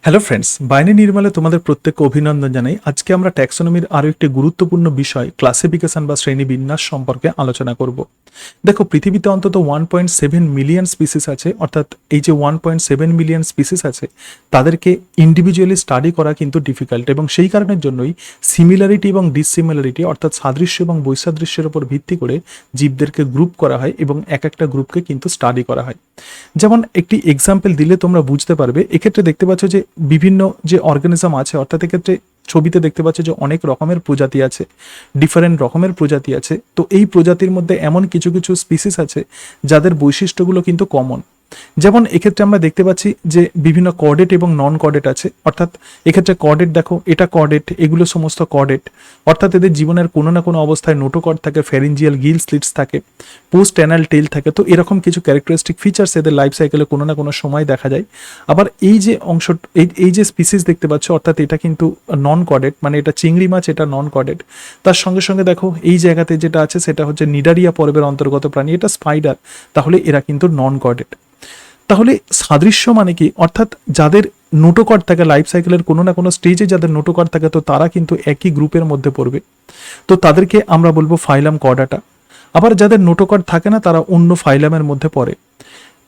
Hello friends, বাইরে নির্মলে তোমাদের প্রত্যেককে অভিনন্দন জানাই। আজকে আমরা ট্যাক্সোনমির আরও একটি গুরুত্বপূর্ণ বিষয় ক্লাসিফিকেশন বা শ্রেণীবিন্যাস সম্পর্কে আলোচনা করব। দেখো, পৃথিবীতে অন্তত 1.7 মিলিয়ন স্পিসিস আছে, অর্থাৎ এই যে 1.7 মিলিয়ন স্পিসিস আছে তাদেরকে ইন্ডিভিজুয়ালি স্টাডি করা কিন্তু ডিফিকাল্ট, এবং সেই কারণের জন্যই সিমিলারিটি এবং ডিসিমিলারিটি অর্থাৎ সাদৃশ্য এবং বৈসাদৃশ্যের উপর ভিত্তি করে জীবদেরকে গ্রুপ করা হয় এবং এক একটা গ্রুপকে কিন্তু স্টাডি করা হয়। যেমন একটি এক্সাম্পল দিলে তোমরা বুঝতে পারবে। এক্ষেত্রে দেখতে পাচ্ছ যে বিভিন্ন যে অর্গানিজম আছে, অর্থাৎ এক্ষেত্রে ছবিতে দেখতে পাচ্ছ যে অনেক রকমের প্রজাতি আছে, ডিফারেন্ট রকমের প্রজাতি আছে। তো এই প্রজাতির মধ্যে এমন কিছু কিছু স্পিসিস আছে যাদের বৈশিষ্ট্যগুলো কিন্তু কমন। যেমন এক্ষেত্রে আমরা দেখতে পাচ্ছি যে বিভিন্ন কর্ডেট এবং নন কর্ডেট আছে, অর্থাৎ এক্ষেত্রে কর্ডেট দেখো, এটা কর্ডেট, এগুলো সমস্ত কর্ডেট, অর্থাৎ এদের জীবনের কোনো না কোনো অবস্থায় নোটোকর্ড থাকে, ফ্যারিঞ্জিয়াল গিল স্লিটস থাকে, পোস্ট অ্যানাল টেল থাকে। তো এরকম কিছু ক্যারেক্টারিস্টিক ফিচার্স এদের লাইফ সাইকেলে কোনো না কোনো সময় দেখা যায়। আবার এই যে অংশ, এই যে স্পিসিস দেখতে পাচ্ছ, অর্থাৎ এটা কিন্তু নন কর্ডেট, মানে এটা চিংড়ি মাছ, এটা নন কর্ডেট। তার সঙ্গে সঙ্গে দেখো এই জায়গাতে যেটা আছে সেটা হচ্ছে নিডারিয়া পর্বের অন্তর্গত প্রাণী, এটা স্পাইডার, তাহলে এরা কিন্তু নন কর্ডেট। তাহলে সাদৃশ্য মানে কি, অর্থাৎ যাদের নোটোকর্ড থাকে লাইফ সাইকেলের কোনো না কোনো স্টেজে, যাদের নোটোকর্ড থাকে তো তারা কিন্তু একই গ্রুপের মধ্যে পড়বে, তো তাদেরকে আমরা বলবো ফাইলাম কর্ডাটা। আবার যাদের নোটোকর্ড থাকে না তারা অন্য ফাইলামের মধ্যে পড়ে।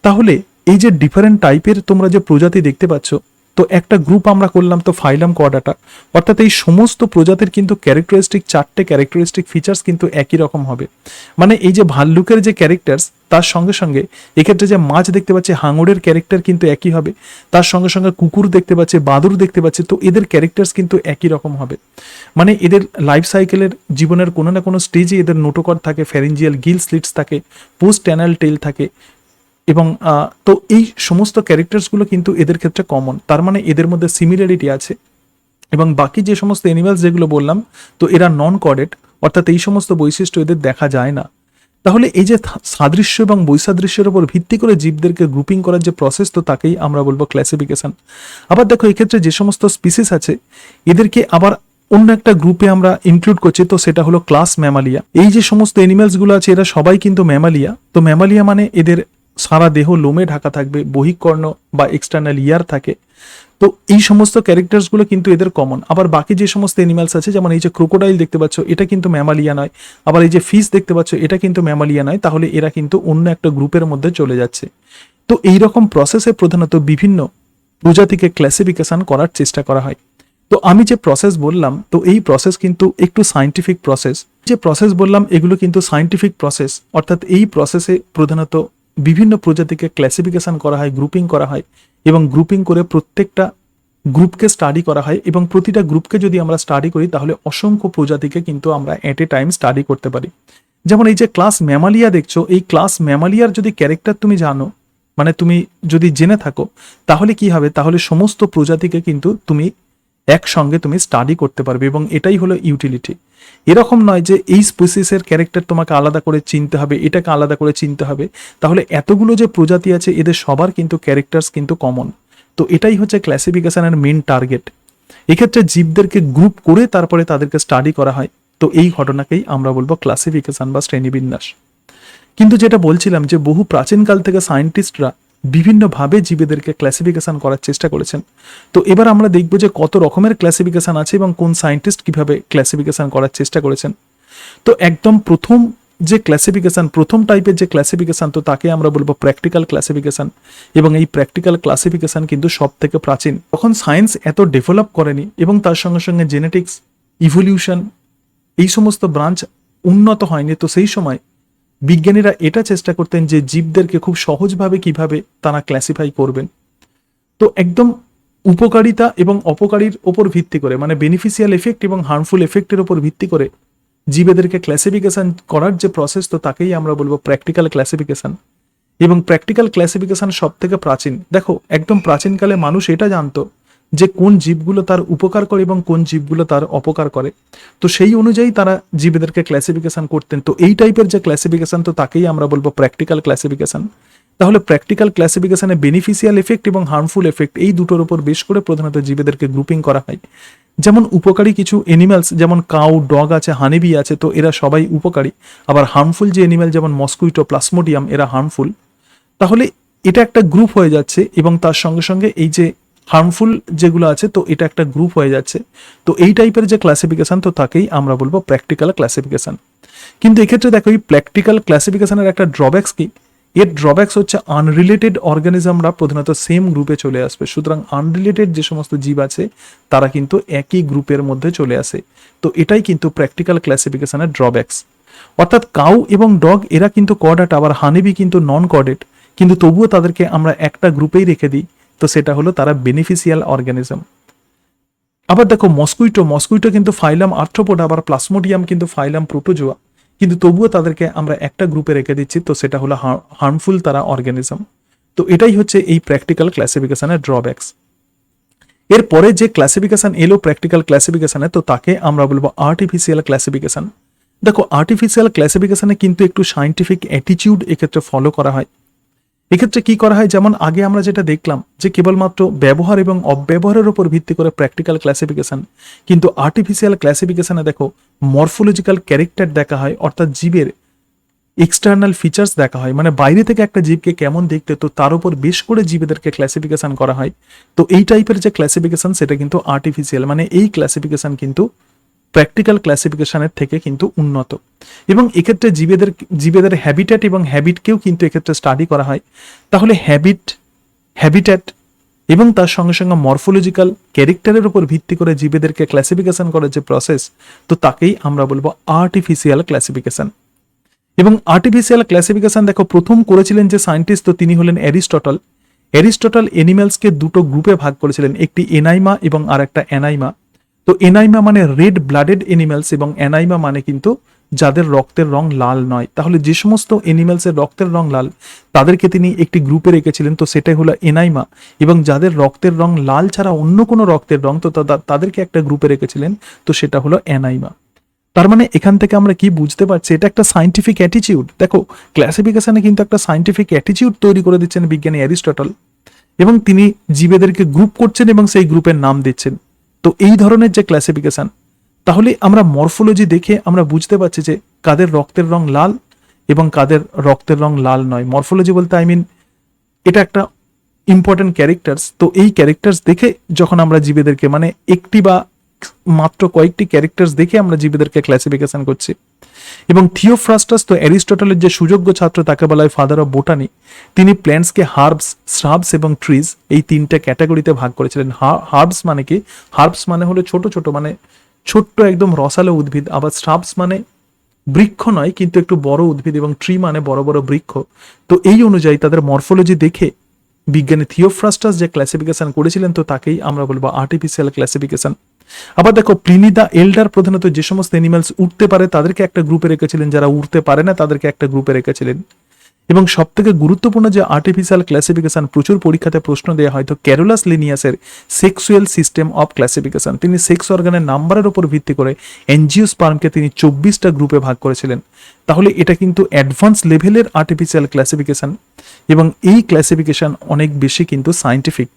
তাহলে এই যে ডিফারেন্ট টাইপের তোমরা যে প্রজাতি দেখতে পাচ্ছ, তো একটা গ্রুপ আমরা করলাম তো ফাইলাম কর্ডাটা, অর্থাৎ এই সমস্ত প্রজাতির কিন্তু ক্যারেক্টারিস্টিক, চারটে ক্যারেক্টারিস্টিক ফিচার্স কিন্তু একই রকম হবে। মানে এই যে ভাল্লুকের যে ক্যারেক্টার্স, তার সঙ্গে সঙ্গে এক্ষেত্রে যে মাছ দেখতে পাচ্ছি হাঙরের ক্যারেক্টার কিন্তু একই হবে, তার সঙ্গে সঙ্গে কুকুর দেখতে পাচ্ছি, বাদুর দেখতে পাচ্ছি, তো এদের ক্যারেক্টার্স কিন্তু একই রকম হবে। মানে এদের লাইফ সাইকেলের জীবনের কোনো না কোনো স্টেজে এদের নোটোকর্ড থাকে, ফ্যারিঞ্জিয়াল গিল স্লিটস থাকে, পোস্ট অ্যানাল টেল থাকে, এবং তো এই সমস্ত ক্যারেক্টার্সগুলো কিন্তু এদের ক্ষেত্রে কমন। তার মানে এদের মধ্যে সিমিলারিটি আছে। এবং বাকি যে সমস্ত অ্যানিমালস যেগুলো বললাম, তো এরা নন কর্ডেট, অর্থাৎ এই সমস্ত বৈশিষ্ট্য এদের দেখা যায় না। তাহলে এই যে সাদৃশ্য এবং বৈসাদৃশ্যের উপর ভিত্তি করে জীবদেরকে গ্রুপিং করার যে প্রসেস, তো তাকেই আমরা বলবো ক্লাসিফিকেশন। আবার দেখো, এক্ষেত্রে যে সমস্ত স্পিসিস আছে এদেরকে আবার অন্য একটা গ্রুপে আমরা ইনক্লুড করছি, তো সেটা হলো ক্লাস ম্যামালিয়া। এই যে সমস্ত অ্যানিমালস গুলো আছে এরা সবাই কিন্তু ম্যামালিয়া। তো ম্যামালিয়া মানে এদের সারা দেহ লোমে ঢাকা থাকবে, বহিঃকর্ণ বা এক্সটার্নাল ইয়ার থাকে। তো এই সমস্ত ক্যারেক্টার্সগুলো কিন্তু এদের কমন। আবার বাকি যে সমস্ত অ্যানিমালস আছে, যেমন এই যে ক্রোকোডাইল দেখতে পাচ্ছ, এটা কিন্তু ম্যামালিয়া নয়। আবার এই যে ফিশ দেখতে পাচ্ছ, এটা কিন্তু ম্যামালিয়া নয়। তাহলে এরা কিন্তু অন্য একটা গ্রুপের মধ্যে চলে যাচ্ছে। তো এই রকম প্রসেসে প্রধানত বিভিন্ন প্রজাতিকে ক্লাসিফিকেশন করার চেষ্টা করা হয়। তো আমি যে প্রসেস বললাম, তো এই প্রসেস কিন্তু একটু সায়েন্টিফিক প্রসেস। যে প্রসেস বললাম এগুলো কিন্তু সায়েন্টিফিক প্রসেস, অর্থাৎ এই প্রসেসে প্রধানত বিভিন্ন প্রজাতিকে ক্লাসিফিকেশন করা হয়, গ্রুপিং করা হয়, এবং গ্রুপিং করে প্রত্যেকটা গ্রুপকে স্টাডি করা হয়। এবং প্রতিটা গ্রুপকে যদি আমরা স্টাডি করি তাহলে অসংখ্য প্রজাতিকে কিন্তু আমরা এট এ টাইম স্টাডি করতে পারি। যেমন এই যে ক্লাস ম্যামালিয়া দেখছো, এই ক্লাস ম্যামালিয়ার যদি ক্যারেক্টার তুমি জানো, মানে তুমি যদি জেনে থাকো, তাহলে কি হবে, তাহলে সমস্ত প্রজাতিকে কিন্তু তুমি একসঙ্গে তুমি স্টাডি করতে পারবে, এবং এটাই হলো ইউটিলিটি। এরকম নয় যে এই স্পিসিসের ক্যারেক্টার তোমাকে আলাদা করে চিনতে হবে, এটাকে আলাদা করে চিনতে হবে। তাহলে এতগুলো যে প্রজাতি আছে এদের সবার কিন্তু ক্যারেক্টার্স কিন্তু কমন। তো এটাই হচ্ছে ক্লাসিফিকেশনের মেন টার্গেট। এক্ষেত্রে জীবদেরকে গ্রুপ করে তারপরে তাদেরকে স্টাডি করা হয়। তো এই ঘটনাকেই আমরা বলবো ক্লাসিফিকেশন বা শ্রেণীবিন্যাস। কিন্তু যেটা বলছিলাম যে বহু প্রাচীনকাল থেকে সায়েন্টিস্টরা বিভিন্নভাবে জীবেদেরকে ক্লাসিফিকেশন করার চেষ্টা করেছেন। তো এবার আমরা দেখব যে কত রকমের ক্লাসিফিকেশন আছে এবং কোন সায়েন্টিস্ট কিভাবে ক্লাসিফিকেশন করার চেষ্টা করেছেন। তো একদম প্রথম যে ক্লাসিফিকেশন, প্রথম টাইপের যে ক্লাসিফিকেশন, তো তাকে আমরা বলবো প্র্যাকটিক্যাল ক্লাসিফিকেশন। এবং এই প্র্যাকটিক্যাল ক্লাসিফিকেশন কিন্তু সব থেকে প্রাচীন। তখন সায়েন্স এত ডেভেলপ করেনি, এবং তার সঙ্গে সঙ্গে জেনেটিক্স, ইভলিউশন, এই সমস্ত ব্রাঞ্চ উন্নত হয়নি। তো সেই সময় বিজ্ঞানীরা এটা চেষ্টা করতেন যে জীবদেরকে খুব সহজভাবে কিভাবে তারা ক্লাসিফাই করবেন। তো একদম উপকারিতা এবং অপকারীর ওপর ভিত্তি করে, মানে বেনিফিশিয়াল এফেক্ট এবং হার্মফুল এফেক্টের ওপর ভিত্তি করে জীবেদেরকে ক্লাসিফিকেশন করার যে প্রসেস, তো তাকেই আমরা বলবো প্র্যাকটিক্যাল ক্লাসিফিকেশন। এবং প্র্যাকটিক্যাল ক্লাসিফিকেশন সব থেকে প্রাচীন। দেখো, একদম প্রাচীনকালে মানুষ এটা জানতো যে কোন জীবগুলো তার উপকার করে এবং কোন জীবগুলো তার অপকার করে। তো সেই অনুযায়ী তারা জীবেদেরকে ক্লাসিফিকেশন করতেন। তো এই টাইপের যে ক্লাসিফিকেশন, তো তাকেই আমরা বলবো প্র্যাকটিক্যাল ক্লাসিফিকেশন। তাহলে প্র্যাকটিক্যাল ক্লাসিফিকেশনে বেনিফিশিয়াল এফেক্ট এবং হার্মফুল এফেক্ট এই দুটোর উপর বেশ করে প্রধানত জীবেদেরকে গ্রুপিং করা হয়। যেমন উপকারী কিছু এনিম্যালস, যেমন কাউ, ডগ আছে, হানিবি আছে, তো এরা সবাই উপকারী। আবার হার্মফুল যে এনিম্যাল যেমন মস্কুইটো, প্লাসমোডিয়াম, এরা হার্মফুল। তাহলে এটা একটা গ্রুপ হয়ে যাচ্ছে। এবং তার সঙ্গে সঙ্গে এই যে হার্মফুল যেগুলো আছে, তো এটা একটা গ্রুপ হয়ে যাচ্ছে। তো এই টাইপের যে ক্লাসিফিকেশন, তো তাকেই আমরা বলবো প্র্যাকটিক্যাল ক্লাসিফিকেশন। কিন্তু এক্ষেত্রে দেখো এই প্র্যাকটিক্যাল ক্লাসিফিকেশনের একটা ড্রব্যাকস কি, এর ড্রব্যাকস হচ্ছে আনরিলেটেড অর্গানিজমরা প্রধানত সেম গ্রুপে চলে আসবে। সুতরাং আনরিলেটেড যে সমস্ত জীব আছে তারা কিন্তু একই গ্রুপের মধ্যে চলে আসে। তো এটাই কিন্তু প্র্যাকটিক্যাল ক্লাসিফিকেশনের ড্রব্যাকস। অর্থাৎ কাউ এবং ডগ এরা কিন্তু কর্ডেট, আবার হানিবি কিন্তু নন কর্ডেট, কিন্তু তবুও তাদেরকে আমরা একটা গ্রুপেই রেখে দিই, তো সেটা হলো তারা বেনিফিশিয়াল অর্গানিজম। আবার দেখো মস্কুইটো কিন্তু ফাইলাম আর্থ্রোপোডা, আবার প্লাসমোডিয়াম কিন্তু ফাইলাম প্রোটোজোয়া, কিন্তু তবুও তাদেরকে আমরা একটা গ্রুপে রেখে দিচ্ছি, তো সেটা হলো হার্মফুল তারা অর্গানিজম। তো এটাই হচ্ছে এই প্র্যাকটিক্যাল ক্লাসিফিকেশনের ড্রব্যাকস। এরপরে যে ক্লাসিফিকেশন এলো প্র্যাকটিক্যাল ক্লাসিফিকেশনে, তো তাকে আমরা বলবো আর্টিফিশিয়াল ক্লাসিফিকেশন। দেখো আর্টিফিশিয়াল ক্লাসিফিকেশনে কিন্তু একটু সায়েন্টিফিক অ্যাটিটিউড এক্ষেত্রে ফলো করা হয়। এক্ষেত্রে কি করা হয়, যেমন আগে আমরা যেটা দেখলাম যে কেবলমাত্র ব্যবহার এবং অব্যবহারের উপর ভিত্তি করে প্র্যাকটিক্যাল ক্লাসিফিকেশন, কিন্তু আর্টিফিশিয়াল ক্লাসিফিকেশনে দেখো মরফোলজিক্যাল ক্যারেক্টার দেখা হয়, অর্থাৎ জীবের এক্সটার্নাল ফিচার্স দেখা হয়, মানে বাইরে থেকে একটা জীবকে কেমন দেখতে, তো তার উপর বেশ করে জীবেদেরকে ক্লাসিফিকেশন করা হয়। তো এই টাইপের যে ক্লাসিফিকেশন সেটা কিন্তু আর্টিফিশিয়াল, মানে এই ক্লাসিফিকেশন কিন্তু প্র্যাকটিক্যাল ক্লাসিফিকেশনের থেকে কিন্তু উন্নত। এবং এক্ষেত্রে জীবেদের হ্যাবিটেট এবং হ্যাবিটকেও কিন্তু এক্ষেত্রে স্টাডি করা হয়। তাহলে হ্যাবিটেট এবং তার সঙ্গে সঙ্গে মরফোলজিক্যাল ক্যারেক্টারের উপর ভিত্তি করে জীবেদেরকে ক্লাসিফিকেশন করার যে প্রসেস, তো তাকেই আমরা বলবো আর্টিফিশিয়াল ক্লাসিফিকেশন। এবং আর্টিফিশিয়াল ক্লাসিফিকেশন দেখো প্রথম করেছিলেন যে সায়েন্টিস্ট, তো তিনি হলেন অ্যারিস্টটল এনিম্যালসকে দুটো গ্রুপে ভাগ করেছিলেন, একটি এনাইমা এবং আর একটা অ্যানাইমা। তো এনাইমা মানে রেড ব্লাডেড এনিম্যালস এবং অ্যানাইমা মানে কিন্তু যাদের রক্তের রং লাল নয়। তাহলে যে সমস্ত এনিম্যালসের রক্তের রং লাল তাদেরকে তিনি একটি গ্রুপে রেখেছিলেন, তো সেটাই হলো এনাইমা। এবং যাদের রক্তের রং লাল ছাড়া অন্য কোনো রক্তের রং, তো তাদেরকে একটা গ্রুপে রেখেছিলেন, তো সেটা হলো অ্যানাইমা। তার মানে এখান থেকে আমরা কি বুঝতে পারছি, এটা একটা সায়েন্টিফিক অ্যাটিটিউড। দেখো ক্লাসিফিকেশনে কিন্তু একটা সায়েন্টিফিক অ্যাটিটিউড তৈরি করে দিচ্ছেন বিজ্ঞানী অ্যারিস্টটল, এবং তিনি জীবেদেরকে গ্রুপ করছেন এবং সেই গ্রুপের নাম দিচ্ছেন। তো এই ধরনের যে ক্লাসিফিকেশন, তাহলে আমরা মরফোলজি দেখে আমরা বুঝতে পারছি যে কাদের রক্তের রং লাল এবং কাদের রক্তের রং লাল নয়। মরফোলজি বলতে এটা একটা ইম্পর্টেন্ট ক্যারেক্টার্স। তো এই ক্যারেক্টার্স দেখে যখন আমরা জীবেদেরকে, মানে একটি বা মাত্র কয়েকটি ক্যারেক্টার্স দেখে আমরা জীবেদেরকে ক্লাসিফিকেশন করছি। এবং থিওফ্রাস্টাস, তো অ্যারিস্টটলের যে সুযোগ্য ছাত্র, তাকে বলা হয় ফাদার অফ বোটানি। তিনি প্ল্যান্টসকে হার্বস, শ্রাবস এবং ট্রিজ এই তিনটে ক্যাটাগরিতে ভাগ করেছিলেন। হার্বস মানে কি, হার্বস মানে হলো ছোট ছোট, মানে ছোট্ট একদম রসালো উদ্ভিদ। আবার শ্রাবস মানে বৃক্ষ নয় কিন্তু একটু বড় উদ্ভিদ, এবং ট্রি মানে বড় বড় বৃক্ষ। তো এই অনুযায়ী তাদের মরফোলজি দেখে বিজ্ঞানী থিওফ্রাস্টাস যে ক্লাসিফিকেশন করেছিলেন, তো তাকেই আমরা বলবো আর্টিফিশিয়াল ক্লাসিফিকেশন। আবার দেখো প্লিনি দা এল্ডার প্রধানত যে সমস্ত এনিম্যালস উঠতে পারে তাদেরকে একটা গ্রুপে রেখেছিলেন, যারা উঠতে পারে না তাদেরকে একটা গ্রুপে রেখেছিলেন। এবং সব থেকে গুরুত্বপূর্ণ যে আর্টিফিশিয়াল ক্লাসিফিকেশন, প্রচুর পরীক্ষাতে প্রশ্ন দেওয়া হয়, তো ক্যারোলাস লিনিয়াসের সেক্সুয়াল সিস্টেম অফ ক্লাসিফিকেশন, তিনি সেক্স অর্গানের নাম্বারের উপর ভিত্তি করে এনজিওস্পার্মকে তিনি 24টা গ্রুপে ভাগ করেছিলেন। তাহলে এটা কিন্তু অ্যাডভান্স লেভেলের আর্টিফিশিয়াল ক্লাসিফিকেশন, এবং এই ক্লাসিফিকেশন অনেক বেশি কিন্তু সায়েন্টিফিক,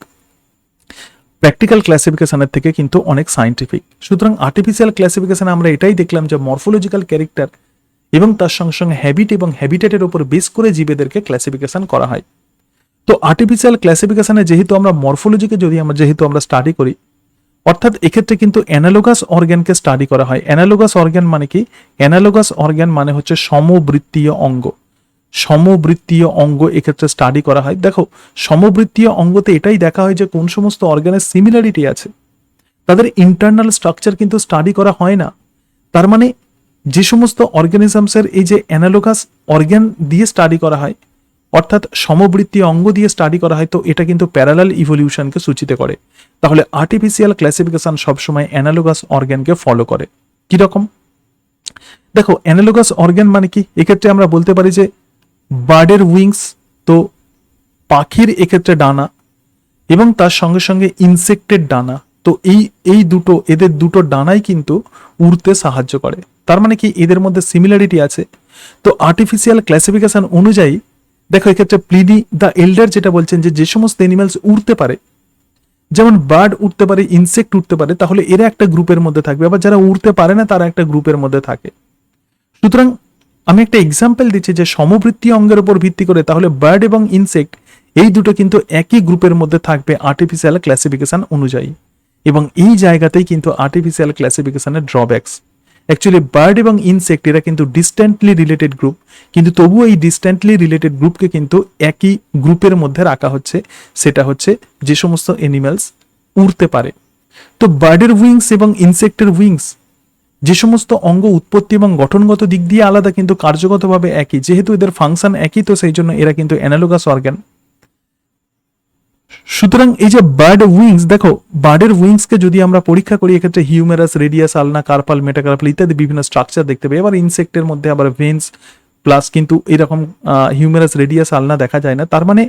প্র্যাকটিক্যাল ক্লাসিফিকেশনের থেকে কিন্তু অনেক সায়েন্টিফিক। সুতরাং আর্টিফিশিয়াল ক্লাসিফিকেশনে আমরা এটাই দেখলাম যে মরফোলজিক্যাল ক্যারেক্টার এবং তার সঙ্গে সঙ্গে হ্যাবিট এবং হ্যাবিটেটের উপর বেস করে জীবেদেরকে ক্লাসিফিকেশন করা হয়। তো আর্টিফিশিয়াল ক্লাসিফিকেশনে যেহেতু আমরা মরফোলজিকে যেহেতু আমরা স্টাডি করি, অর্থাৎ এক্ষেত্রে কিন্তু অ্যানালোগাস অর্গ্যানকে স্টাডি করা হয়। অ্যানালোগাস অর্গ্যান মানে কি, অ্যানালোগাস অর্গ্যান মানে হচ্ছে সমবৃত্তীয় অঙ্গ। সমবৃত্তীয় অঙ্গ এক্ষেত্রে স্টাডি করা হয়। দেখো সমবৃত্তীয় অঙ্গতে এটাই দেখা হয় যে কোন সমস্ত অর্গানের সিমিলারিটি আছে, তাদের ইন্টারনাল স্ট্রাকচার কিন্তু স্টাডি করা হয় না। তার মানে যে সমস্ত অর্গানিজমসের এই যে অ্যানালোগাস অর্গ্যান দিয়ে স্টাডি করা হয়, অর্থাৎ সমবৃত্তীয় অঙ্গ দিয়ে স্টাডি করা হয়, তো এটা কিন্তু প্যারালাল ইভলিউশনকে সূচিত করে। তাহলে আর্টিফিশিয়াল ক্লাসিফিকেশন সবসময় অ্যানালোগাস অর্গ্যানকে ফলো করে। কি রকম, দেখো অ্যানালোগাস অর্গ্যান মানে কি, এক্ষেত্রে আমরা বলতে পারি যে বার্ডের উইংস, তো পাখির এক্ষেত্রে ডানা, এবং তার সঙ্গে সঙ্গে ইনসেক্টের ডানা। তো এদের দুটো ডানাই কিন্তু উড়তে সাহায্য করে। তার মানে কি এদের মধ্যে সিমিলারিটি আছে। তো আর্টিফিশিয়াল ক্লাসিফিকেশন অনুযায়ী দেখো এক্ষেত্রে প্লিনি দ্য এল্ডার যেটা বলছেন যে সমস্ত এনিম্যালস উড়তে পারে, যেমন বার্ড উঠতে পারে, ইনসেক্ট উঠতে পারে, তাহলে এরা একটা গ্রুপের মধ্যে থাকবে। আবার যারা উড়তে পারে না তারা একটা গ্রুপের মধ্যে থাকে। সুতরাং আমি একটা এক্সাম্পল দিচ্ছি যে সমবৃত্তীয় অঙ্গের উপর ভিত্তি করে তাহলে বার্ড এবং ইনসেক্ট এই দুটো কিন্তু একই গ্রুপের মধ্যে থাকবে আর্টিফিশিয়াল ক্লাসিফিকেশন অনুযায়ী, এবং এই জায়গাতেই কিন্তু আর্টিফিশিয়াল ক্লাসিফিকেশনের ড্রব্যাকস। অ্যাকচুয়ালি বার্ড এবং ইনসেক্ট এরা কিন্তু ডিস্ট্যান্টলি রিলেটেড গ্রুপ, কিন্তু তবুও এই ডিস্ট্যান্টলি রিলেটেড গ্রুপকে কিন্তু একই গ্রুপের মধ্যে রাখা হচ্ছে, সেটা হচ্ছে যে সমস্ত অ্যানিমালস উড়তে পারে। তো বার্ডের উইংস এবং ইনসেক্টের উইংস যে সমস্ত অঙ্গ উৎপত্তি এবং গঠনগত দিক দিয়ে আলাদা কিন্তু কার্যগতভাবে একই, যেহেতু এদের ফাংশন একই, তো সেই জন্য এরা কিন্তু অ্যানালোগাস অর্গান। সুতরাং এই যে বার্ড উইংস, দেখো বার্ডের উইংসকে যদি আমরা পরীক্ষা করি, এক্ষেত্রে হিউমেরাস, রেডিয়াস, আলনা, কার্পাল, মেটাকার্পাল ইত্যাদি বিভিন্ন স্ট্রাকচার দেখতে পাই। এবার ইনসেক্টের মধ্যে আবার ভেন্স প্লাস কিন্তু এরকম হিউমেরাস, রেডিয়াস, আলনা দেখা যায় না। তার মানে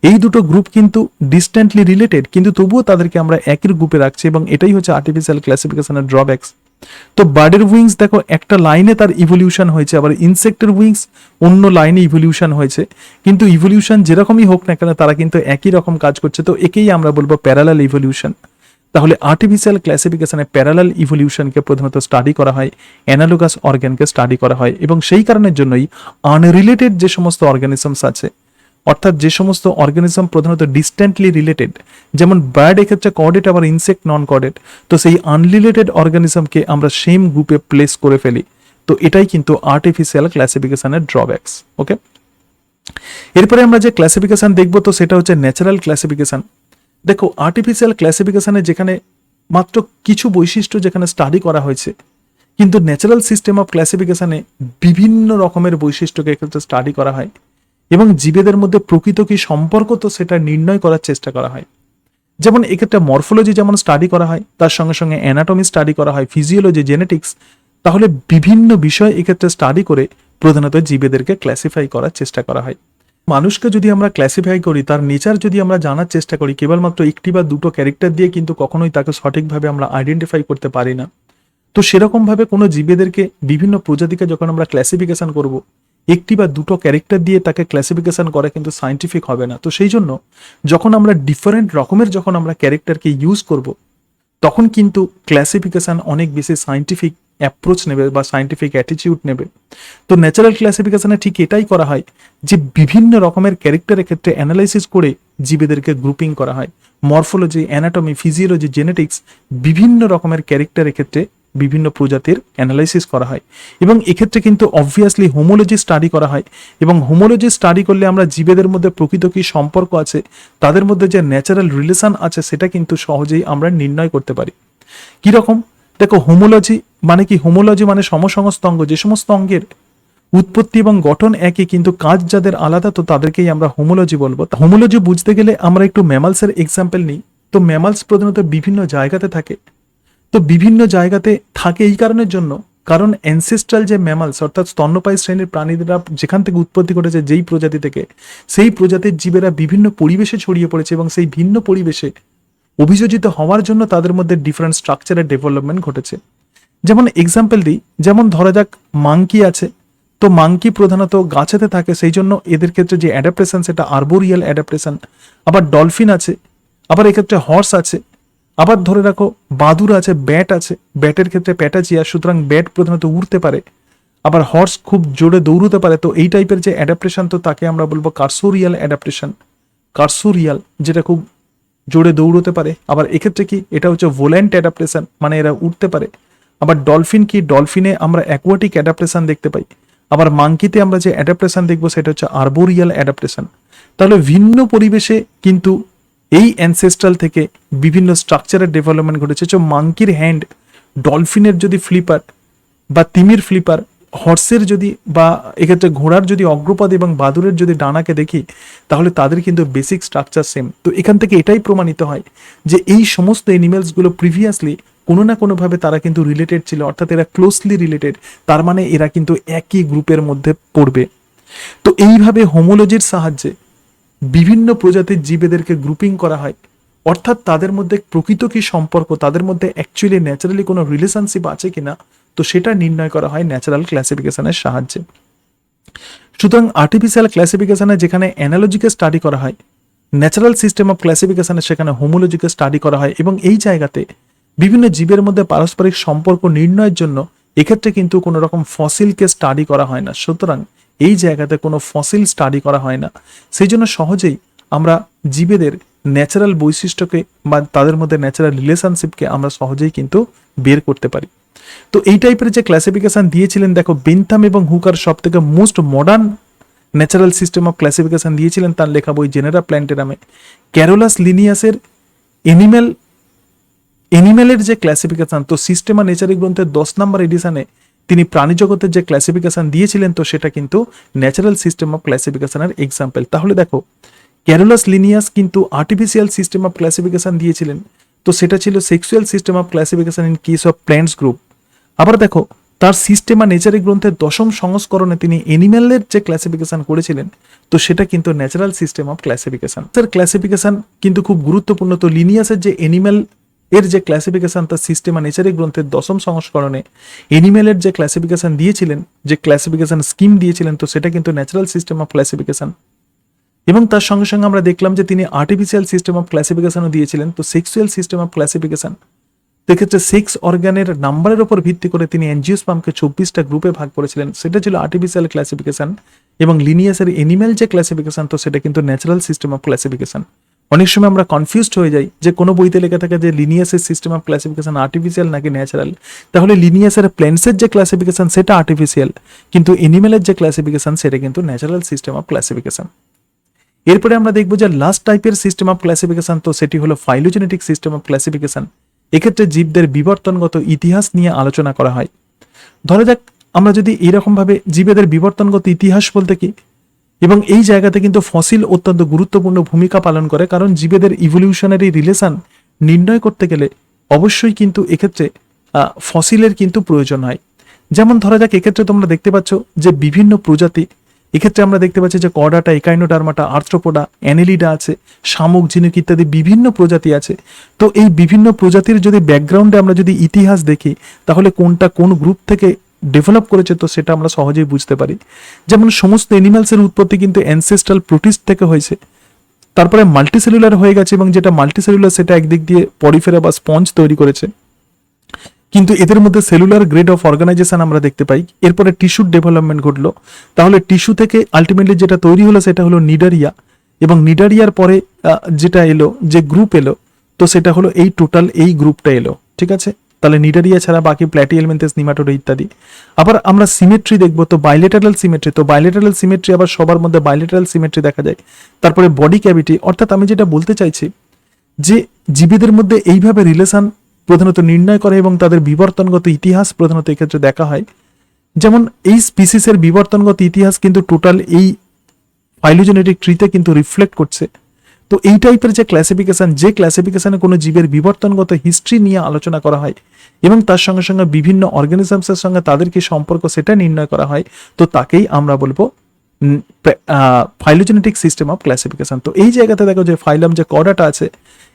এই দুটো গ্রুপ কিন্তু ডিস্ট্যান্টলি রিলেটেড, কিন্তু তবুও তাদেরকে আমরা একই গ্রুপে রাখছি, এবং এটাই হচ্ছে আর্টিফিশিয়াল ক্লাসিফিকেশনের ড্রব্যাকস। তো বার্ডের উইংস দেখো একটা লাইনে তার ইভলিউশন হয়েছে, আবার ইনসেক্টের উইংস অন্য লাইনে ইভলিউশন হয়েছে, কিন্তু ইভলিউশন যেরকমই হোক না কেন তারা কিন্তু একই রকম কাজ করছে। তো একেই আমরা বলবো প্যারালাল ইভলিউশন। তাহলে আর্টিফিশিয়াল ক্লাসিফিকেশনে প্যারালাল ইভলিউশনকে প্রধানত স্টাডি করা হয়, অ্যানালোগাস অর্গানকে স্টাডি করা হয়, এবং সেই কারণের জন্যই আনরিলেটেড যে সমস্ত অর্গানিজমস আছে, অর্থাৎ যে সমস্ত অর্গানিজম প্রধানত ডিস্ট্যান্টলি রিলেটেড, যেমন বার্ড এক্ষেত্রে কর্ডেট, আবার ইনসেক্ট নন কর্ডেট, তো সেই আনরিলেটেড অর্গানিজমকে আমরা সেম গ্রুপে প্লেস করে ফেলি। তো এটাই কিন্তু আর্টিফিশিয়াল ক্লাসিফিকেশনের ড্রব্যাকস। ওকে, এরপরে আমরা যে ক্লাসিফিকেশন দেখবো, তো সেটা হচ্ছে ন্যাচারাল ক্লাসিফিকেশন। দেখো আর্টিফিশিয়াল ক্লাসিফিকেশনে যেখানে মাত্র কিছু বৈশিষ্ট্য যেখানে স্টাডি করা হয়েছে, কিন্তু ন্যাচারাল সিস্টেম অফ ক্লাসিফিকেশনে বিভিন্ন রকমের বৈশিষ্ট্যকে এক্ষেত্রে স্টাডি করা হয়, এবং জীবেদের মধ্যে প্রকৃত কি সম্পর্ক তো সেটা নির্ণয় করার চেষ্টা করা হয়। যেমন এক্ষেত্রে মরফোলজি যেমন স্টাডি করা হয়, তার সঙ্গে সঙ্গে অ্যানাটমি স্টাডি করা হয়, ফিজিওলজি, জেনেটিক্স, তাহলে বিভিন্ন বিষয় এক্ষেত্রে স্টাডি করে প্রধানত জীবেদেরকে ক্লাসিফাই করার চেষ্টা করা হয়। মানুষকে যদি আমরা ক্লাসিফাই করি, তার নেচার যদি আমরা জানার চেষ্টা করি, কেবলমাত্র একটি বা দুটো ক্যারেক্টার দিয়ে কিন্তু কখনোই তাকে সঠিকভাবে আমরা আইডেন্টিফাই করতে পারি না। তো সেরকমভাবে কোনো জীবেদেরকে বিভিন্ন প্রজাতিকে যখন আমরা ক্লাসিফিকেশন করব, একটি বা দুটো ক্যারেক্টার দিয়ে তাকে ক্লাসিফিকেশন করা কিন্তু সায়েন্টিফিক হবে না। তো সেই জন্য যখন আমরা ডিফারেন্ট রকমের যখন আমরা ক্যারেক্টারকে ইউজ করব, তখন কিন্তু ক্লাসিফিকেশন অনেক বেশি সায়েন্টিফিক অ্যাপ্রোচ নেবে বা সায়েন্টিফিক অ্যাটিটিউড নেবে। তো ন্যাচারাল ক্লাসিফিকেশনে ঠিক এটাই করা হয়, যে বিভিন্ন রকমের ক্যারেক্টারের ক্ষেত্রে অ্যানালাইসিস করে জীবেদেরকে গ্রুপিং করা হয়। মরফোলজি, অ্যানাটমি, ফিজিওলজি, জেনেটিক্স, বিভিন্ন রকমের ক্যারেক্টারের ক্ষেত্রে বিভিন্ন প্রজাতির অ্যানালাইসিস করা হয়, এবং এক্ষেত্রে কিন্তু অবভিয়াসলি হোমোলজি স্টাডি করা হয়। এবং হোমোলজি স্টাডি করলে আমরা জীবেদের মধ্যে প্রকৃত কি সম্পর্ক আছে, তাদের মধ্যে যে ন্যাচারাল রিলেশন আছে, সেটা কিন্তু সহজেই আমরা নির্ণয় করতে পারি। কিরকম? দেখো হোমোলজি মানে কি? হোমোলজি মানে সমসমস্ত অঙ্গ, যে সমস্ত অঙ্গের উৎপত্তি এবং গঠন একই কিন্তু কাজ যাদের আলাদা, তো তাদেরকেই আমরা হোমোলজি বলবো। হোমোলজি বুঝতে গেলে আমরা একটু ম্যামালসের এক্সাম্পল নিই। তো ম্যামালস প্রধানত বিভিন্ন জায়গাতে থাকে। তো বিভিন্ন জায়গাতে থাকে এই কারণের জন্য, কারণ অ্যানসেস্ট্রাল যে ম্যামালস অর্থাৎ স্তন্যপায়ী শ্রেণীর প্রাণীরা যেখান থেকে উৎপত্তি ঘটেছে, যেই প্রজাতি থেকে, সেই প্রজাতির জীবেরা বিভিন্ন পরিবেশে ছড়িয়ে পড়েছে, এবং সেই ভিন্ন পরিবেশে অভিযোজিত হওয়ার জন্য তাদের মধ্যে ডিফারেন্ট স্ট্রাকচারের ডেভেলপমেন্ট ঘটেছে। যেমন এক্সাম্পল দিই, যেমন ধরা যাক মাংকি আছে। তো মাংকি প্রধানত গাছেতে থাকে, সেই জন্য এদের ক্ষেত্রে যে অ্যাডাপ্টেশন সেটা আর্বোরিয়াল অ্যাডাপ্টেশন। আবার ডলফিন আছে, আবার এক্ষেত্রে হর্স আছে, আবার ধরে রাখো বাদুর আছে, ব্যাট আছে। ব্যাটের ক্ষেত্রে প্যাটাচিয়া, সুতরাং ব্যাট প্রধানত উড়তে পারে। আবার হর্স খুব জোরে দৌড়তে পারে। তো এই টাইপের যে অ্যাডাপ্টেশন, তো তাকে আমরা বলবো কার্সোরিয়াল অ্যাডাপ্টেশন। কার্সোরিয়াল যেটা খুব জোরে দৌড়তে পারে। আবার এক্ষেত্রে কি, এটা হচ্ছে ভোল্যান্ট অ্যাডাপ্টেশন, মানে এরা উঠতে পারে। আবার ডলফিন কি, ডলফিনে আমরা অ্যাকোয়াটিক অ্যাডাপ্টেশন দেখতে পাই। আবার মাংকিতে আমরা যে অ্যাডাপ্টেশন দেখবো সেটা হচ্ছে আর্বোরিয়াল অ্যাডাপ্টেশন। তাহলে ভিন্ন পরিবেশে কিন্তু এই অ্যানসেস্ট্রাল থেকে বিভিন্ন স্ট্রাকচারের ডেভেলপমেন্ট ঘটেছে। মাংকির হ্যান্ড, ডলফিনের যদি ফ্লিপার বা তিমির ফ্লিপার, হর্সের যদি বা এক্ষেত্রে ঘোড়ার যদি অগ্রপদ এবং বাদুরের যদি ডানাকে দেখি, তাহলে তাদের কিন্তু বেসিক স্ট্রাকচার সেম। তো এখান থেকে এটাই প্রমাণিত হয় যে এই সমস্ত অ্যানিমেলসগুলো প্রিভিয়াসলি কোনো না কোনোভাবে তারা কিন্তু রিলেটেড ছিল, অর্থাৎ এরা ক্লোজলি রিলেটেড। তার মানে এরা কিন্তু একই গ্রুপের মধ্যে পড়বে। তো এইভাবে হোমোলজির সাহায্যে বিভিন্ন প্রজাতির জীবেদেরকে গ্রুপিং করা হয়, অর্থাৎ তাদের মধ্যে প্রকৃত কি সম্পর্ক, তাদের মধ্যে অ্যাকচুয়ালি ন্যাচারালি কোনো রিলেশনশিপ আছে কিনা, তো সেটা নির্ণয় করা হয় ন্যাচারাল ক্লাসিফিকেশনের সাহায্যে। সুতরাং আর্টিফিশিয়াল ক্লাসিফিকেশনে যেখানে অ্যানালজিকে স্টাডি করা হয়, ন্যাচারাল সিস্টেম অফ ক্লাসিফিকেশনে সেখানে হোমোলজিকে স্টাডি করা হয়, এবং এই জায়গাতে বিভিন্ন জীবের মধ্যে পারস্পরিক সম্পর্ক নির্ণয়ের জন্য এক্ষেত্রে কিন্তু কোনো রকম ফসিলকে স্টাডি করা হয় না। সুতরাং এই জায়গাতে কোনো ফসিল স্টাডি করা হয় না। সেই জন্য সহজেই আমরা জীবেদের ন্যাচারাল বৈশিষ্ট্যকে বা তাদের মধ্যে ন্যাচারাল রিলেশনশিপকে আমরা সহজেই কিন্তু বের করতে পারি। তো এই টাইপের যে ক্লাসিফিকেশন দিয়েছিলেন, দেখো বেন্থাম এবং হুকার সব থেকে most modern natural system of classification দিয়েছিলেন তার লেখা বই জেনেরা প্ল্যান্টেরামে। ক্যারোলাস লিনিয়াসের এনিম্যালের যে ক্লাসিফিকেশন, তো সিস্টেমা নেচারি গ্রন্থের 10 নম্বর এডিশনে তিনি প্রাণী জগতের যে ক্লাসিফিকেশন দিয়েছিলেন, তো সেটা কিন্তু ন্যাচারাল সিস্টেম অফ ক্লাসিফিকেশনের এক্সাম্পল। তাহলে দেখো ক্যারোলাস লিনিয়াস কিন্তু আর্টিফিশিয়াল সিস্টেম অফ ক্লাসিফিকেশন দিয়েছিলেন, তো সেটা ছিল sexual system of classification in case of plants group. আবার দেখো তার সিস্টেমা নেচারি গ্রন্থের 10ম সংস্করণে তিনি এনিম্যালের যে ক্লাসিফিকেশন করেছিলেন, তো সেটা কিন্তু ন্যাচারাল সিস্টেম অফ ক্লাসিফিকেশন। তার ক্লাসিফিকেশন কিন্তু খুব গুরুত্বপূর্ণ। তো লিনিয়াসের যে এনিম্যাল এর যে ক্লাসিফিকেশন তার সিস্টেমা নেচারি গ্রন্থের 10ম সংস্করণে এনিম্যালের যে ক্লাসিফিকেশন দিয়েছিলেন, যে ক্লাসিফিকেশন স্কিম দিয়েছিলেন, তো সেটা কিন্তু ন্যাচারাল সিস্টেম অফ ক্লাসিফিকেশন। এবং তার সঙ্গে সঙ্গে আমরা দেখলাম যে তিনি আর্টিফিশিয়াল সিস্টেম অফ ক্লাসিফিকেশনও দিয়েছিলেন, তো সেক্সুয়াল সিস্টেম অফ ক্লাসিফিকেশন। সেক্ষেত্রে সেক্স অর্গানের নাম্বারের উপর ভিত্তি করে তিনি অ্যাঞ্জিওস্পার্মকে 24টা গ্রুপে ভাগ করেছিলেন, সেটা ছিল আর্টিফিশিয়াল ক্লাসিফিকেশন। এবং লিনিয়াসের এনিম্যাল যে ক্লাসিফিকেশন, তো সেটা কিন্তু ন্যাচারাল সিস্টেম অফ ক্লাসিফিকেশন। অনেক সময় আমরা কনফিউজড হয়ে যাই যে কোনো বইতে লেখা থাকে যে লিনিয়াসের সিস্টেম অফ ক্লাসিফিকেশন আর্টিফিশিয়াল নাকি ন্যাচারাল। তাহলে লিনিয়াসের প্ল্যান্টসের যে ক্লাসিফিকেশন সেটা আর্টিফিশিয়াল, কিন্তু এনিম্যালের যে ক্লাসিফিকেশন সেটা কিন্তু ন্যাচারাল সিস্টেম অফ ক্লাসিফিকেশন। এরপরে আমরা দেখবো যে লাস্ট টাইপের সিস্টেম অফ ক্লাসিফিকেশন, তো সেটি হলো ফাইলোজেনেটিক সিস্টেম অফ ক্লাসিফিকেশন। এক্ষেত্রে জীবদের বিবর্তনগত ইতিহাস নিয়ে আলোচনা করা হয়। ধরা যাক আমরা যদি এইরকম ভাবে জীবেদের বিবর্তনগত ইতিহাস বলতে কি, এবং এই জায়গাতে কিন্তু ফসিল অত্যন্ত গুরুত্বপূর্ণ ভূমিকা পালন করে, কারণ জীবেদের ইভলিউশনারি রিলেশন নির্ণয় করতে গেলে অবশ্যই কিন্তু এক্ষেত্রে ফসিলের কিন্তু প্রয়োজন হয়। যেমন ধরা যাক এক্ষেত্রে তোমরা দেখতে পাচ্ছ যে বিভিন্ন প্রজাতি, এক্ষেত্রে আমরা দেখতে পাচ্ছি যে কর্ডাটা, একাইনোডার্মাটা, আর্থ্রোপোডা, অ্যানেলিডা আছে, শামুক, ঝিনুক ইত্যাদি বিভিন্ন প্রজাতি আছে। তো এই বিভিন্ন প্রজাতির যদি ব্যাকগ্রাউন্ডে আমরা যদি ইতিহাস দেখি, তাহলে কোনটা কোন গ্রুপ থেকে ডেভেলপ করেছে, তো সেটা আমরা সহজেই বুঝতে পারি। যেমন সমস্ত এনিম্যালসের উৎপত্তি কিন্তু অ্যানসেস্ট্রাল প্রোটিস্ট থেকে হয়েছে, তারপরে মাল্টিসেলুলার হয়ে গেছে, এবং যেটা মাল্টিসেলুলার সেটা একদিক দিয়ে পরিফেরা বা স্পঞ্জ তৈরি করেছে, কিন্তু এদের মধ্যে সেলুলার গ্রেড অফ অর্গানাইজেশন আমরা দেখতে পাই। এরপরে টিস্যুর ডেভেলপমেন্ট ঘটলো, তাহলে টিস্যু থেকে আলটিমেটলি যেটা তৈরি হলো সেটা হলো নিডারিয়া, এবং নিডারিয়ার পরে যেটা এলো, যে গ্রুপ এলো, তো সেটা হলো এই টোটাল এই গ্রুপটা এলো। ঠিক আছে, তাহলে নিডারিয়া ছাড়া বাকি প্ল্যাটিহেলমিনথেস, নিমাটোডা ইত্যাদি। আবার আমরা সিমেট্রি দেখবো, তো বাইলেটারাল সিমেট্রি, তো বাইলেটারাল সিমেট্রি আবার সবার মধ্যে বাইলেটারাল সিমেট্রি দেখা যায়। তারপরে বডি ক্যাভিটি, অর্থাৎ আমি যেটা বলতে চাইছি যে জীবীদের মধ্যে এইভাবে রিলেশন প্রধানত নির্ণয় করে এবং তাদের বিবর্তনগত ইতিহাস প্রধানত এক্ষেত্রে দেখা হয়। যেমন এই স্পিসিসের বিবর্তনগত ইতিহাস কিন্তু টোটাল এই ফাইলোজেনেটিক ট্রিতে কিন্তু রিফ্লেক্ট করছে। তো এই টাইপের যে ক্লাসিফিকেশন, যে ক্লাসিফিকেশনে কোনো জীবের বিবর্তনগত হিস্ট্রি নিয়ে আলোচনা করা হয় এবং তার সঙ্গে সঙ্গে বিভিন্ন অর্গানিজমসের সঙ্গে তাদের কি সম্পর্ক সেটা নির্ণয় করা হয়, তো তাকেই আমরা বলবো ফাইলোজেনেটিক সিস্টেম অফ ক্লাসিফিকেশন। তো এই জায়গাতে দেখো যে ফাইলাম যে কর্ডাটা আছে,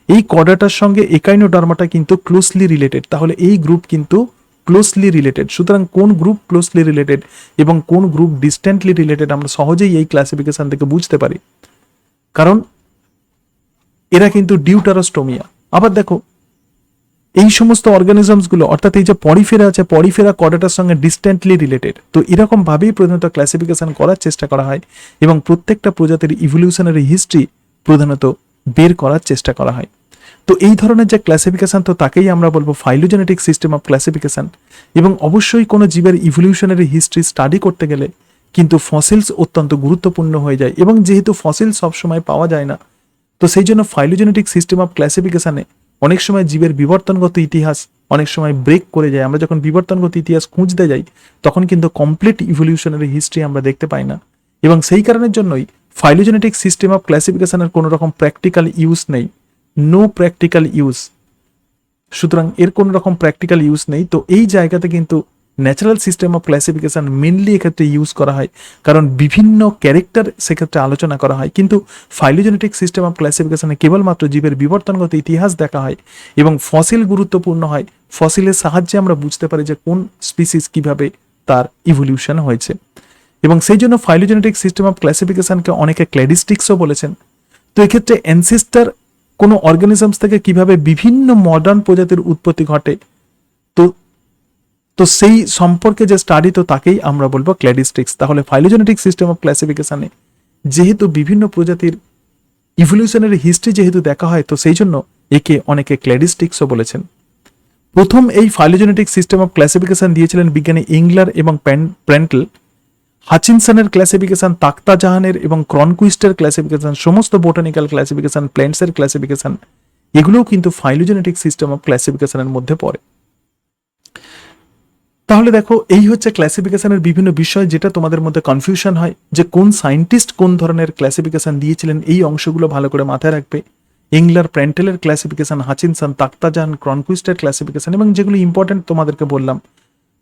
এই কর্ডাটার সঙ্গে একাইনোডার্মাটা কিন্তু ক্লোজলি রিলেটেড, তাহলে এই গ্রুপ কিন্তু ক্লোজলি রিলেটেড। সুতরাং কোন গ্রুপ ক্লোজলি রিলেটেড এবং কোন গ্রুপ ডিস্ট্যান্টলি রিলেটেড আমরা সহজেই এই ক্লাসিফিকেশন থেকে বুঝতে পারি, কারণ এরা কিন্তু ডিউটারোস্টোমিয়া। আবার দেখো এই সমস্ত অর্গানিজমসগুলো, অর্থাৎ এই যে পরিফেরা আছে, পরিফেরা কর্ডাটার সঙ্গে ডিস্ট্যান্টলি রিলেটেড। তো এরকম ভাবেই প্রধানত ক্লাসিফিকেশন করার চেষ্টা করা হয় এবং প্রত্যেকটা প্রজাতির ইভলিউশনারি হিস্ট্রি প্রধানত বের করার চেষ্টা করা হয়। তো এই ধরনের যে ক্লাসিফিকেশন, তো তাকেই আমরা বলবো ফাইলোজেনেটিক সিস্টেম অফ ক্লাসিফিকেশন। এবং অবশ্যই কোনো জীবের ইভলিউশনারি হিস্ট্রি স্টাডি করতে গেলে কিন্তু ফসিলস অত্যন্ত গুরুত্বপূর্ণ হয়ে যায়, এবং যেহেতু ফসিল সবসময় পাওয়া যায় না, তো সেই জন্য ফাইলোজেনেটিক সিস্টেম অফ ক্লাসিফিকেশনে অনেক সময় জীবের বিবর্তনগত ইতিহাস অনেক সময় ব্রেক করে যায়। আমরা যখন বিবর্তনগত ইতিহাস খুঁজতে যাই তখন কিন্তু কমপ্লিট ইভলিউশনারি হিস্ট্রি আমরা দেখতে পাই না, এবং সেই কারণের জন্যই ফাইলোজেনেটিক সিস্টেম অফ ক্লাসিফিকেশনের কোনো রকম প্র্যাকটিক্যাল ইউজ নেই, নো প্র্যাকটিক্যাল ইউজ। সুতরাং এর কোনো রকম প্র্যাকটিক্যাল ইউজ নেই। তো এই জায়গাতে কিন্তু natural system of classification mainly এক্ষেত্রে ইউজ করা হয়, কারণ বিভিন্ন ক্যারেক্টার সেক্ষেত্রে আলোচনা করা হয়। কিন্তু ফাইলোজেনেটিক সিস্টেম অফ ক্লাসিফিকেশনে কেবলমাত্র জীবের বিবর্তনগত ইতিহাস দেখা হয় এবং ফসিল গুরুত্বপূর্ণ হয়। ফসিলের সাহায্যে আমরা বুঝতে পারি যে কোন স্পিসিস কিভাবে তার ইভলিউশন হয়েছে, এবং সেই জন্য ফাইলোজেনেটিক সিস্টেম অফ ক্লাসিফিকেশনকে অনেকে ক্ল্যাডিস্টিক্সও বলেছেন। তো এক্ষেত্রে অ্যানসেস্টার কোনো অর্গানিজমস থেকে কিভাবে বিভিন্ন মডার্ন প্রজাতির উৎপত্তি ঘটে, তো সেই সম্পর্কে যে স্টাডি, তো তাকেই আমরা বলবো ক্ল্যাডিস্টিক্স। তাহলে ফাইলোজেনেটিক সিস্টেম অফ ক্লাসিফিকেশনে যেহেতু বিভিন্ন প্রজাতির ইভলিউশনের হিস্ট্রি যেহেতু দেখা হয়, তো সেই জন্য একে অনেকে ক্ল্যাডিস্টিক্সও বলেছেন। প্রথম এই ফাইলোজেনেটিক সিস্টেম অফ ক্লাসিফিকেশন দিয়েছিলেন বিজ্ঞানী ইংলার এবং প্র্যান্টল। হাচিনসনের ক্লাসিফিকেশন, তাক্তা জাহানের এবং ক্রনকুইস্টের ক্লাসিফিকেশন, সমস্ত বোটানিক্যাল ক্লাসিফিকেশন, প্ল্যান্টসের ক্লাসিফিকেশন, এগুলোও কিন্তু ফাইলোজেনেটিক সিস্টেম অফ ক্লাসিফিকেশনের মধ্যে পড়ে। তাহলে দেখো, এই হচ্ছে ক্লাসিফিকেশনের বিভিন্ন বিষয়, যেটা তোমাদের মধ্যে কনফিউশন হয় যে কোন সায়েন্টিস্ট কোন ধরনের ক্লাসিফিকেশন দিয়েছিলেন। এই অংশগুলো ভালো করে মাথায় রাখবে। ইংলার, প্র্যান্টেলের ক্লাসিফিকেশন, হাচিনসন, তাক্তাজান, ক্রনকুইস্টের ক্লাসিফিকেশন, এবং যেগুলো ইম্পর্টেন্ট তোমাদেরকে বললাম।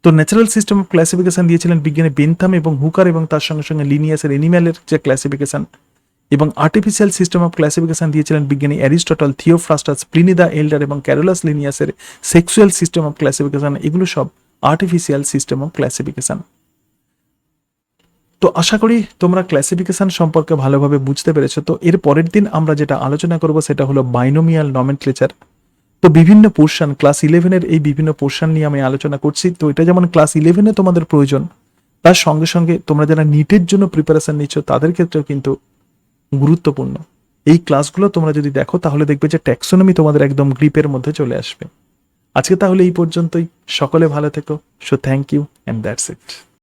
তো ন্যাচারাল সিস্টেম অফ ক্লাসিফিকেশন দিয়েছিলেন বিজ্ঞানী বেনথাম এবং হুকার, এবং তার সঙ্গে সঙ্গে লিনিয়াসের এনিম্যালের যে ক্লাসিফিকেশন, এবং আর্টিফিশিয়াল সিস্টেম অফ ক্লাসিফিকেশন দিয়েছিলেন বিজ্ঞানী Aristotle, Theophrastus, Pliny the Elder এবং ক্যারোলাস লিনিয়াসের সেক্সুয়াল সিস্টেম অফ ক্লাসিফিকেশন। এগুলো সব আর্টিফিশিয়াল সিস্টেম অফ ক্লাসিফিকেশন। তো আশা করি তোমরা ক্লাসিফিকেশন সম্পর্কে ভালোভাবে বুঝতে পেরেছো। তো এর পরের দিন আমরা যেটা আলোচনা করব সেটা হলো বাইনোমিয়াল নমেনক্লেচার। তো বিভিন্ন পোর্শন, ক্লাস 11-এর এই বিভিন্ন পোর্শন নিয়ে আমি আলোচনা করছি। তো এটা যেমন ক্লাস 11-এ তোমাদের প্রয়োজন, তার সঙ্গে সঙ্গে তোমরা যারা নিটের জন্য প্রিপারেশন নিচ্ছ তাদের ক্ষেত্রেও কিন্তু গুরুত্বপূর্ণ। এই ক্লাসগুলো তোমরা যদি দেখো তাহলে দেখবে যে ট্যাক্সোনমি তোমাদের একদম গ্রিপের মধ্যে চলে আসবে। আজকে তাহলে এই পর্যন্তই। সকলে ভালো থেকো। So thank you and that's it.